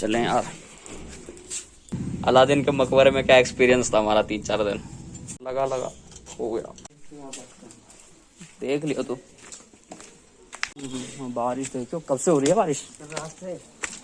चलें यार। अलादीन के मकबरे में क्या एक्सपीरियंस था हमारा 3-4 दिन। लगा हो गया। देख लियो तू। बारिश देखो कब से हो रही है बारिश।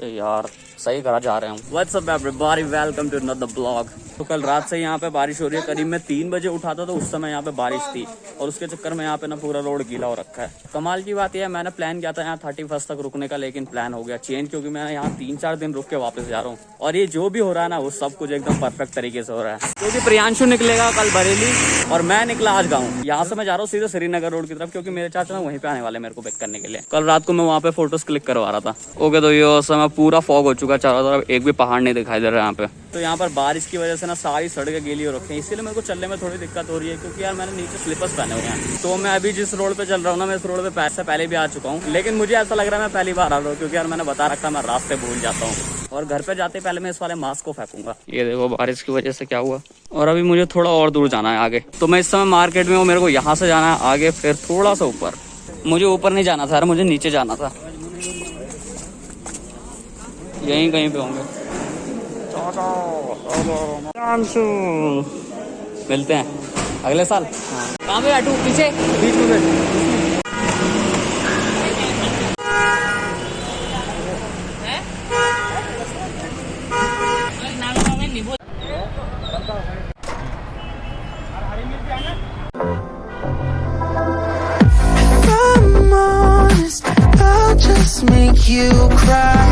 यार सही करा जा रहे हैं। What's up everybody, welcome to another blog. तो कल रात से यहाँ पे बारिश हो रही है। करीब मैं 3 बजे उठा था तो उस समय यहाँ पे बारिश थी और उसके चक्कर में यहाँ पे ना पूरा रोड गीला हो रखा है। कमाल की बात यह है, मैंने प्लान किया था यहाँ 31 तक रुकने का, लेकिन प्लान हो गया चेंज, क्योंकि मैं यहाँ 3-4 दिन रुक के वापस जा रहा हूँ। और ये जो भी हो रहा है ना वो सब कुछ एकदम परफेक्ट तरीके से हो रहा है। क्योंकि प्रियांशु निकलेगा कल बरेली और मैं निकला आज गाँव। यहाँ से मैं जा रहा हूँ सीधे श्रीनगर रोड की तरफ, क्योंकि मेरे चाचा ना वहीं पे आने वाले मेरे को पिक करने के लिए। कल रात को मैं वहाँ पे फोटोज क्लिक करवा रहा था। ओके, तो ये समय पूरा फॉग हो चुका, चारों तरफ एक भी पहाड़ नहीं दिखाई दे रहा है यहाँ पे। तो यहाँ पर बारिश की वजह से ना सारी सड़कें गीली हो रखी हैं, इसीलिए मेरे को चलने में थोड़ी दिक्कत हो रही है, क्योंकि यार मैंने नीचे स्लीपर्स पहने हुए हैं। तो मैं अभी जिस रोड पे चल रहा हूँ ना, मैं इस रोड पे पैर से पहले भी आ चुका हूँ, लेकिन मुझे ऐसा लग रहा है मैं पहली बार आ रहा हूँ, क्योंकि यार मैंने बता रखा मैं रास्ते भूल जाता हूँ। और घर पे जाते पहले मैं इस वाले मास्क को फेंकूंगा। ये देखो बारिश की वजह से क्या हुआ। और अभी मुझे थोड़ा और दूर जाना है आगे, तो मैं इस समय मार्केट में हूँ। मेरे को यहाँ से जाना है आगे, फिर थोड़ा सा ऊपर। मुझे ऊपर नहीं जाना था यार, मुझे नीचे जाना था। यहीं कहीं पे होंगे। मिलते हैं अगले साल। कहाँ पे बैठूं? पीछे बीच में बैठ। Make you cry,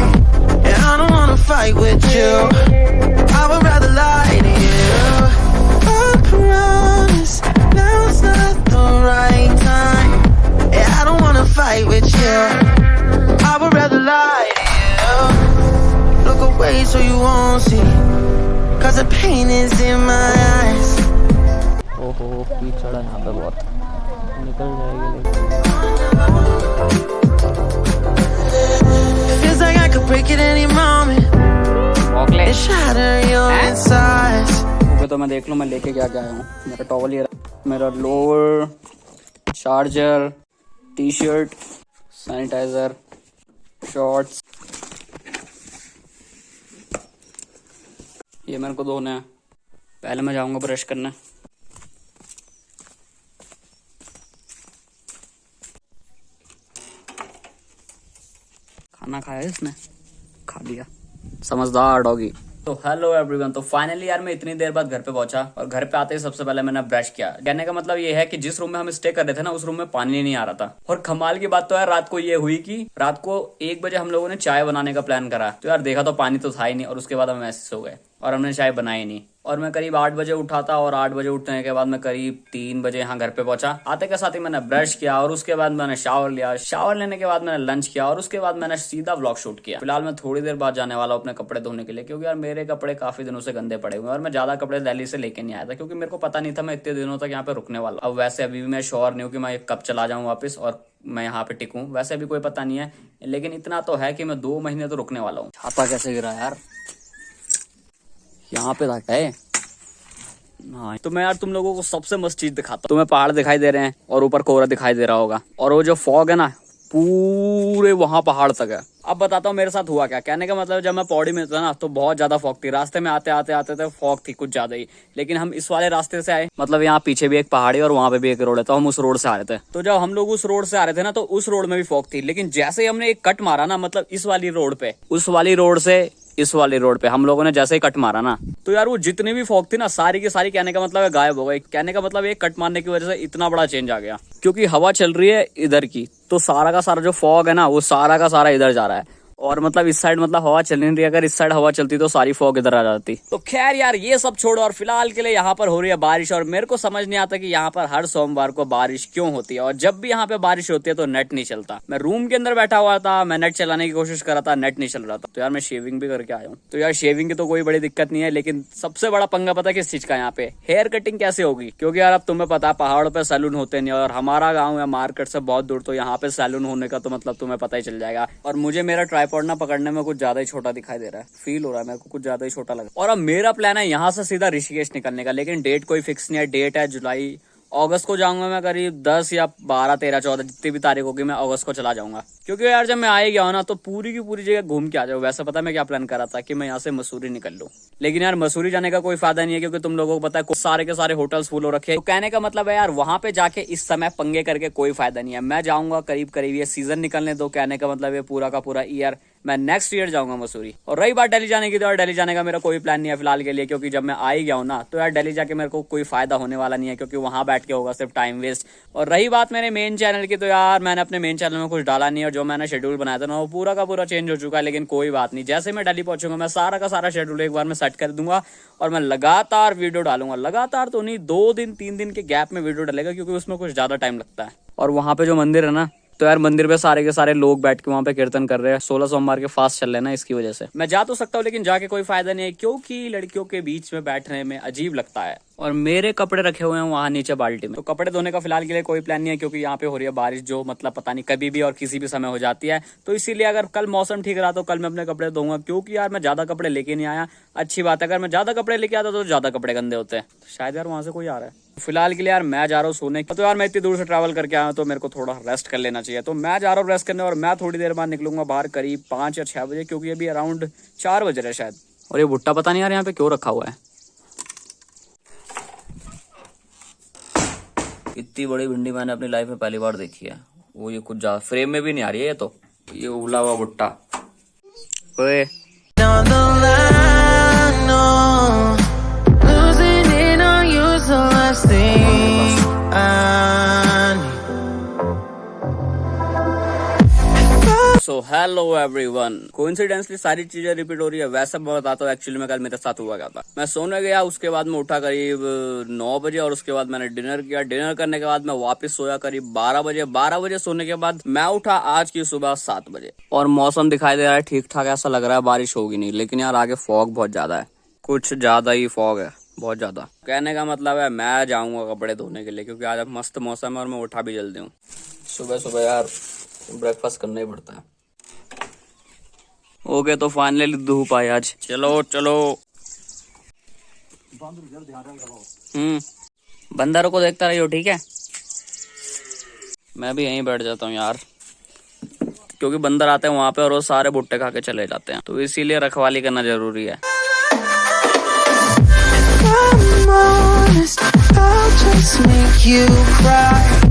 and I don't wanna fight with you. I would rather lie to you. I promise now's not the right time, and I don't wanna fight with you. I would rather lie to you. Look away so you won't see, 'cause the pain is in my eyes. ओहो कीचड़ है यहाँ पे बहुत, निकल जाएगी। Feels like I could break it any moment and shatter your insides. Okay, तो मैं देख लूँ मैं लेके क्या क्या आया हूँ। मेरा टॉवल ये, मेरा lower, charger, T shirt, sanitiser, shorts. ये मेरे को धोना है। पहले मैं जाऊँगा ब्रश करने। खाना खाया इसने? खा लिया, समझदार डॉगी। तो हेलो एवरीवन, तो फाइनली यार मैं इतनी देर बाद घर पे पहुंचा और घर पे आते ही सबसे पहले मैंने ब्रश किया। कहने का मतलब ये है कि जिस रूम में हम स्टे कर रहे थे ना, उस रूम में पानी नहीं आ रहा था। और कमाल की बात तो यार रात को ये हुई कि रात को 1 बजे हम लोगों ने चाय बनाने का प्लान करा, तो यार देखा तो पानी तो था ही नहीं, और उसके बाद हम ऐसे सो गए और हमने चाय बनाई नहीं। और मैं करीब 8 बजे उठा था, और 8 बजे उठने के बाद मैं करीब 3 बजे यहाँ घर पे पहुंचा। आते के साथ ही मैंने ब्रश किया और उसके बाद मैंने शावर लिया। शावर लेने के बाद मैंने लंच किया और उसके बाद मैंने सीधा व्लॉग शूट किया। फिलहाल मैं थोड़ी देर बाद जाने वाला हूँ अपने कपड़े धोने के लिए, क्योंकि यार मेरे कपड़े काफी दिनों से गंदे पड़े हुए हैं और मैं ज्यादा कपड़े दिल्ली से लेके नहीं आया था, क्योंकि मेरे को पता नहीं था मैं इतने दिनों तक यहाँ पे रुकने वाला। अब वैसे अभी भी मैं श्योर नहीं हूँ कि मैं कब चला जाऊँ वापस और मैं यहाँ पे टिकूं, वैसे भी कोई पता नहीं है, लेकिन इतना तो है कि मैं 2 महीने तो रुकने वाला हूँ। छाता कैसे गिरा यार? यहाँ पे था क्या? हाँ, तो मैं यार तुम लोगों को सबसे मस्त चीज दिखाता हूँ। तुम्हें पहाड़ दिखाई दे रहे हैं और ऊपर कोहरा दिखाई दे रहा होगा, और वो जो फॉग है ना पूरे वहां पहाड़ तक है। अब बताता हूँ मेरे साथ हुआ क्या। कहने का मतलब जब मैं पौड़ी में था ना, तो बहुत ज्यादा फॉग थी। रास्ते में आते आते तो फॉग थी कुछ ज्यादा ही, लेकिन हम इस वाले रास्ते से आए, मतलब यहाँ पीछे भी एक पहाड़ी और वहां पे भी एक रोड है, तो हम उस रोड से आ रहे थे। तो जब हम लोग उस रोड से आ रहे थे ना, तो उस रोड में भी फॉग थी, लेकिन जैसे ही हमने एक कट मारा ना, मतलब इस वाली रोड पे, उस वाली रोड से इस वाली रोड पे हम लोगों ने जैसे ही कट मारा ना, तो यार वो जितनी भी फॉग थी ना, सारी की सारी कहने का मतलब गायब हो गई। कहने का मतलब एक कट मारने की वजह से इतना बड़ा चेंज आ गया, क्योंकि हवा चल रही है इधर की, तो सारा का सारा जो फॉग है ना, वो सारा का सारा इधर जा रहा है। और मतलब इस साइड मतलब हवा चल नहीं रही, अगर इस साइड हवा चलती तो सारी फॉग इधर आ जाती। तो खैर यार ये सब छोड़ो, और फिलहाल के लिए यहाँ पर हो रही है बारिश, और मेरे को समझ नहीं आता कि यहाँ पर हर सोमवार को बारिश क्यों होती है, और जब भी यहाँ पे बारिश होती है तो नेट नहीं चलता। मैं रूम के अंदर बैठा हुआ था, मैं नेट चलाने की कोशिश कर रहा था, नेट नहीं चल रहा था। तो यार मैं शेविंग भी करके आया हूँ। तो यार शेविंग की तो कोई बड़ी दिक्कत नहीं है, लेकिन सबसे बड़ा पंगा पता है किस चीज का, यहाँ पे हेयर कटिंग कैसे होगी। क्योंकि यार अब तुम्हें पता है पहाड़ों पे सैलून होते नहीं, और हमारा गाँव है मार्केट से बहुत दूर, तो यहाँ पे सैलून होने का तो मतलब तुम्हें पता ही चल जाएगा। और मुझे मेरा ट्राइपॉड ना पकड़ने में कुछ ज्यादा ही छोटा दिखाई दे रहा है, फील हो रहा है मेरे को कुछ ज्यादा ही छोटा लगा। और अब मेरा प्लान है यहाँ से सीधा ऋषिकेश निकलने का, लेकिन डेट कोई फिक्स नहीं है। डेट है जुलाई अगस्त को जाऊंगा मैं, करीब 10 या 12, 13, 14 जितनी भी तारीख होगी मैं अगस्त को चला जाऊंगा। क्योंकि यार जब मैं आ ही गया हूं ना तो पूरी की पूरी जगह घूम के आ जाऊं। वैसे पता है मैं क्या प्लान कर रहा था कि मैं यहाँ से मसूरी निकल लूं, लेकिन यार मसूरी जाने का कोई फायदा नहीं है क्योंकि तुम लोगों को पता है सारे के सारे होटल्स फुल हो रखे हैं। तो कहने का मतलब है यार वहां पे जाके इस समय पंगे करके कोई फायदा नहीं है। मैं जाऊंगा करीब करीब ये सीजन निकलने दो, कहने का मतलब ये पूरा का पूरा ईयर मैं नेक्स्ट ईयर जाऊंगा मसूरी। और रही बात दिल्ली जाने की, तो यार दिल्ली जाने का मेरा कोई प्लान नहीं है फिलहाल के लिए, क्योंकि जब मैं आ ही गया हूं ना तो यार दिल्ली जाके मेरे को कोई फायदा होने वाला नहीं है, क्योंकि वहां बैठ के होगा सिर्फ टाइम वेस्ट। और रही बात मेरे मेन चैनल की, तो यार मैंने अपने मेन चैनल में कुछ डाला नहीं है, और जो मैंने शेड्यूल बनाया था ना वो पूरा का पूरा चेंज हो चुका है। लेकिन कोई बात नहीं, जैसे मैं दिल्ली पहुंचूंगा मैं सारा का सारा शेड्यूल एक बार में सेट कर दूंगा और मैं लगातार वीडियो डालूंगा। लगातार तो नहीं, 2 दिन 3 दिन के गैप में वीडियो डालेगा, क्योंकि उसमें कुछ ज्यादा टाइम लगता है। और वहां पे जो मंदिर है ना, तो यार मंदिर पे सारे के सारे लोग बैठ के वहां पे कीर्तन कर रहे हैं। 16 सोमवार के फास्ट चल रहे हैं ना, इसकी वजह से मैं जा तो सकता हूँ लेकिन जाके कोई फायदा नहीं है, क्योंकि लड़कियों के बीच में बैठने में अजीब लगता है। और मेरे कपड़े रखे हुए हैं वहां नीचे बाल्टी में, तो कपड़े धोने का फिलहाल के लिए कोई प्लान नहीं है, क्योंकि यहाँ पे हो रही है बारिश, जो मतलब पता नहीं कभी भी और किसी भी समय हो जाती है। तो इसीलिए अगर कल मौसम ठीक रहा तो कल मैं अपने कपड़े धोऊंगा, क्योंकि यार मैं ज्यादा कपड़े लेके नहीं आया। अच्छी बात है, अगर मैं ज्यादा कपड़े लेके आता तो ज्यादा कपड़े गंदे होते हैं। शायद यार वहां से कोई आ रहा है। फिलहाल के लिए यार मैं जा रहा हूँ सोने। तो यार मैं इतनी दूर से ट्रैवल करके आया हूँ तो मेरे को थोड़ा रेस्ट कर लेना चाहिए, तो मैं जा रहा हूँ रेस्ट करने। और मैं थोड़ी देर बाद निकलूंगा बाहर करीब 5 या 6 बजे, क्योंकि अभी अराउंड 4 बज रहे हैं शायद। और ये भुट्टा पता नहीं यार यहाँ पे क्यों रखा हुआ है। इतनी बड़ी भिंडी मैंने अपनी लाइफ में पहली बार देखी है। वो ये कुछ ज्यादा फ्रेम में भी नहीं आ रही है, ये तो ये उबला हुआ भुट्टा। ओए On the line, no. Losing it on you's the last thing I need. So hello everyone. Coincidentally सारी चीजें रिपीट हो रही है। वैसे मैं बताता हूँ एक्चुअली में कल मेरे साथ हुआ क्या था। मैं सोने गया, उसके बाद मैं उठा करीब 9 बजे, और उसके बाद मैंने डिनर किया। डिनर करने के बाद मैं वापस सोया करीब 12 बजे। 12 बजे सोने के बाद मैं उठा आज की सुबह 7 बजे। और मौसम दिखाई दे रहा है ठीक ठाक, ऐसा लग रहा है बारिश होगी नहीं, लेकिन यार आगे फॉग बहुत ज्यादा है, कुछ ज्यादा ही फॉग है, बहुत ज्यादा। कहने का मतलब है मैं जाऊंगा कपड़े धोने के लिए, क्योंकि आज मस्त मौसम है और मैं उठा भी जल्दी हूँ। सुबह सुबह यार ब्रेकफास्ट करना ही पड़ता है। ओके तो फाइनली धूप आई आज। चलो चलो। बंदरों को देखता रहियो, ठीक है। मैं भी यहीं बैठ जाता हूँ यार, क्योंकि बंदर आते हैं वहां पे और वो सारे भुट्टे खा के चले जाते हैं, तो इसीलिए रखवाली करना जरूरी है। I'm honest, I'll just make you cry.